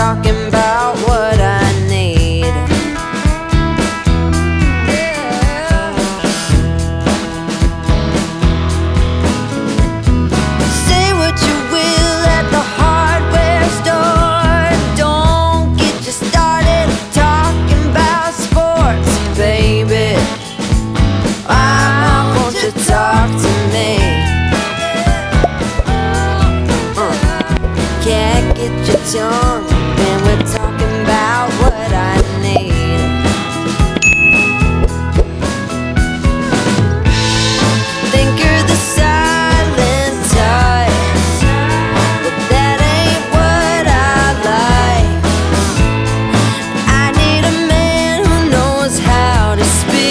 talking about what I need. Say what you will at the hardware store. Don't get you started talking about sports, baby. Why won't you talk to me? Can't get your tongue when we're talking about what I need. Think you're the silent type, but that ain't what I like. I need a man who knows how to speak,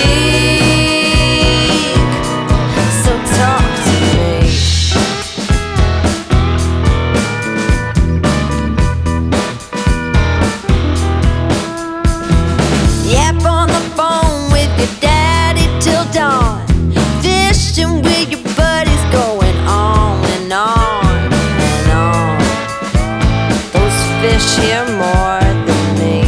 so talk to me. Yap on the phone with your daddy till dawn. Fishing with your buddies, going on and on and on. Those fish hear more than me.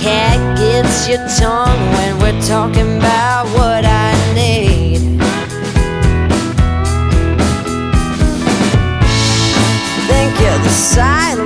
Cat gets your tongue when we're talking about what I need. Think you're the silent